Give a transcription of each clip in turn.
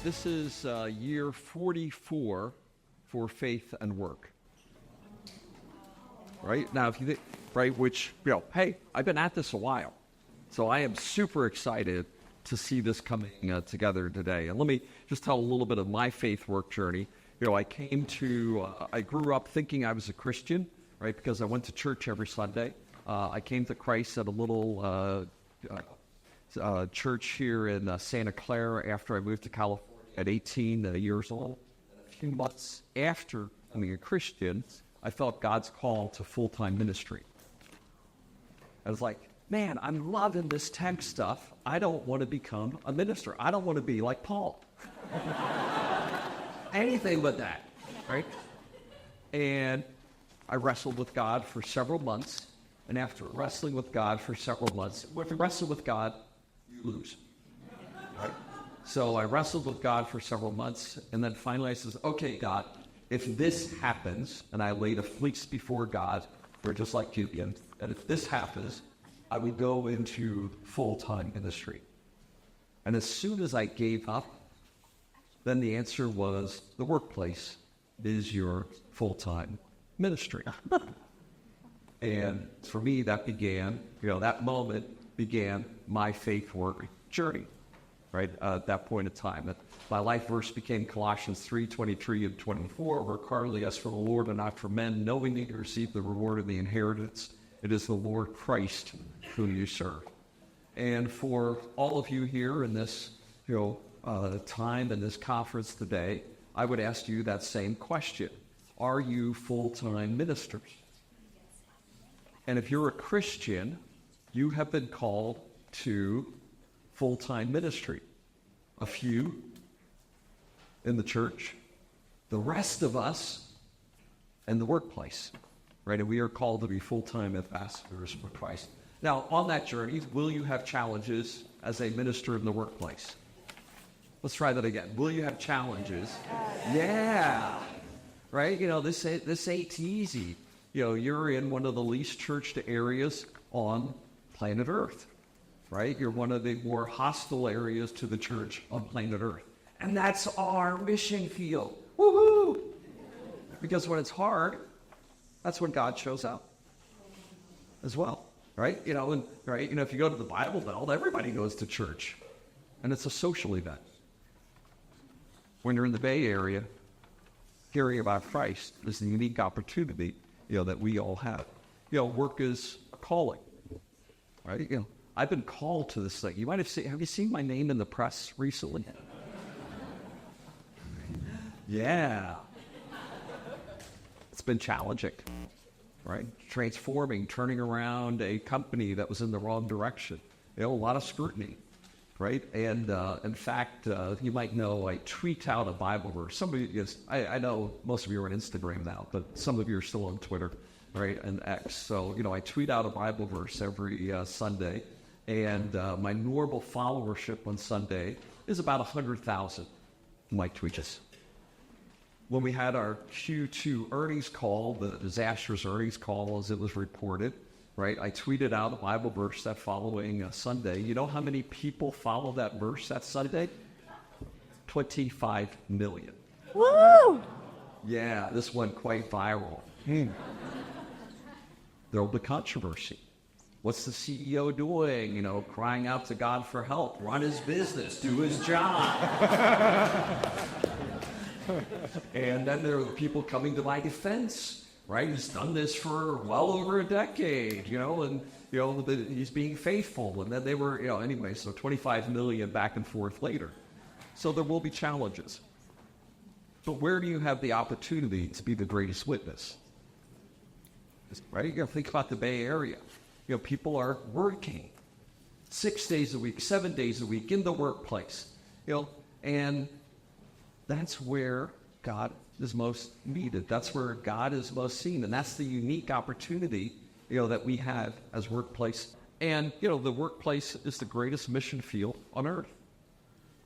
This is year 44 for Faith and Work. Right? Now, if you think, right, which, hey, I've been at this a while. So I am super excited to see this coming together today. And let me just tell a little bit of my faith work journey. I grew up thinking I was a Christian, right, because I went to church every Sunday. I came to Christ at a little church here in Santa Clara after I moved to California at 18 years old. A few months after becoming a Christian, I felt God's call to full-time ministry. I was like, man, I'm loving this tech stuff. I don't want to become a minister. I don't want to be like Paul. Anything but that, right? And I wrestled with God for several months. And after wrestling with God for several months, if you wrestle with God, you lose. Right? So I wrestled with God for several months, and then finally I said, okay, God, if this happens, and I laid a fleece before God, or just like Gideon, and if this happens, I would go into full-time ministry. And as soon as I gave up, then the answer was the workplace is your full-time ministry. And for me, that began, that moment began my faith work journey, right? At that point in time. My life verse became Colossians 3:23 and 24, where carnally as for the Lord and not for men, knowing that you receive the reward of the inheritance. It is the Lord Christ whom you serve. And for all of you here in this, time in this conference today, I would ask you that same question. Are you full-time ministers? And if you're a Christian, you have been called to full-time ministry. A few in the church, the rest of us in the workplace, right? And we are called to be full-time ambassadors for Christ. Now, on that journey, will you have challenges as a minister in the workplace? Let's try that again. Will you have challenges? Yeah. Right? This ain't easy. You're in one of the least churched areas on planet Earth, right? You're one of the more hostile areas to the church on planet Earth. And that's our mission field. Woohoo! Because when it's hard, that's when God shows up as well, right? If you go to the Bible Belt, everybody goes to church. And it's a social event. When you're in the Bay Area, hearing about Christ is a unique opportunity that we all have. Work is a calling, right? I've been called to this thing. You might have you seen my name in the press recently? Yeah. It's been challenging, right? Transforming, turning around a company that was in the wrong direction. A lot of scrutiny, right? And in fact, you might know I tweet out a Bible verse. I know most of you are on Instagram now, but some of you are still on Twitter, right, and X. So, I tweet out a Bible verse every Sunday, and my normal followership on Sunday is about 100,000 my tweets. When we had our Q2 earnings call, the disastrous earnings call as it was reported, right, I tweeted out a Bible verse that following Sunday. You know how many people follow that verse that Sunday? 25 million. Woo! Yeah, this went quite viral. There'll be controversy. What's the CEO doing? Crying out to God for help, run his business, do his job. And then there are people coming to my defense, right? He's done this for well over a decade, and he's being faithful. And then they were, anyway, so 25 million back and forth later. So there will be challenges. But where do you have the opportunity to be the greatest witness? Right? Think about the Bay Area. People are working 6 days a week, 7 days a week in the workplace, and that's where God is most needed. That's where God is most seen. And that's the unique opportunity, that we have as workplace. And, the workplace is the greatest mission field on earth,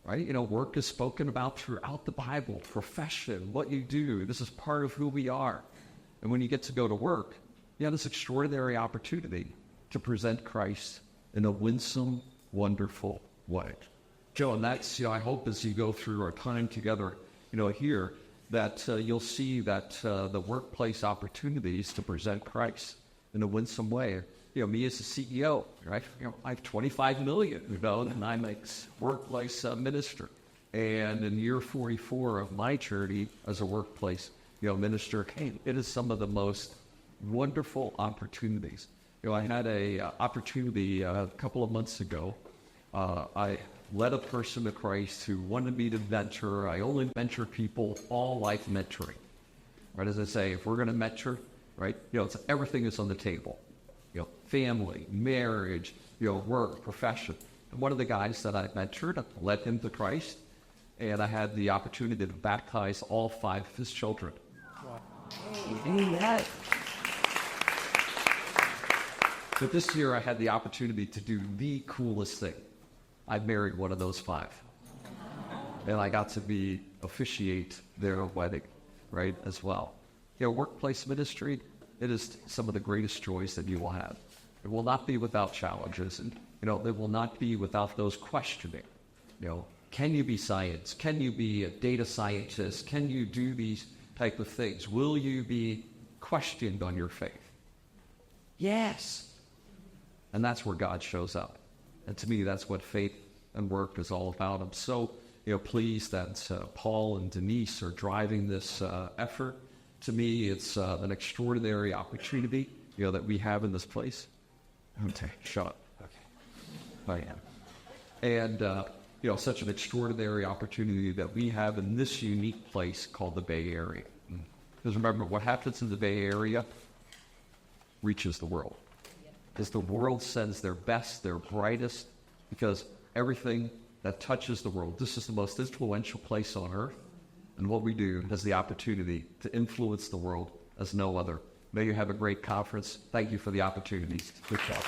right? Work is spoken about throughout the Bible, profession, what you do. This is part of who we are. And when you get to go to work, you have this extraordinary opportunity to present Christ in a winsome, wonderful way. Joe, and that's, I hope as you go through our time together, here, that you'll see that the workplace opportunities to present Christ in a winsome way. Me as a CEO, right? I have 25 million, and I'm a workplace minister. And in year 44 of my journey as a workplace, minister, it is some of the most wonderful opportunities. I had a opportunity a couple of months ago. I led a person to Christ who wanted me to mentor. I only mentor people, all life mentoring. Right, as I say, if we're going to mentor, right, everything is on the table. Family, marriage, work, profession. And one of the guys that I mentored, I led him to Christ, and I had the opportunity to baptize all 5 of his children. Wow. Amen. But this year I had the opportunity to do the coolest thing. I married one of those 5. And I got to officiate their wedding, right, as well. Workplace ministry, it is some of the greatest joys that you will have. It will not be without challenges, and, it will not be without those questioning. Can you be science? Can you be a data scientist? Can you do these type of things? Will you be questioned on your faith? Yes. And that's where God shows up. And to me, that's what faith and work is all about. I'm so pleased that Paul and Denise are driving this effort. To me, it's an extraordinary opportunity that we have in this place. Okay, shut up. Okay, I am. And such an extraordinary opportunity that we have in this unique place called the Bay Area. Because remember, what happens in the Bay Area reaches the world. As the world sends their best, their brightest, because everything that touches the world, this is the most influential place on earth, and what we do has the opportunity to influence the world as no other. May you have a great conference. Thank you for the opportunity. Good job.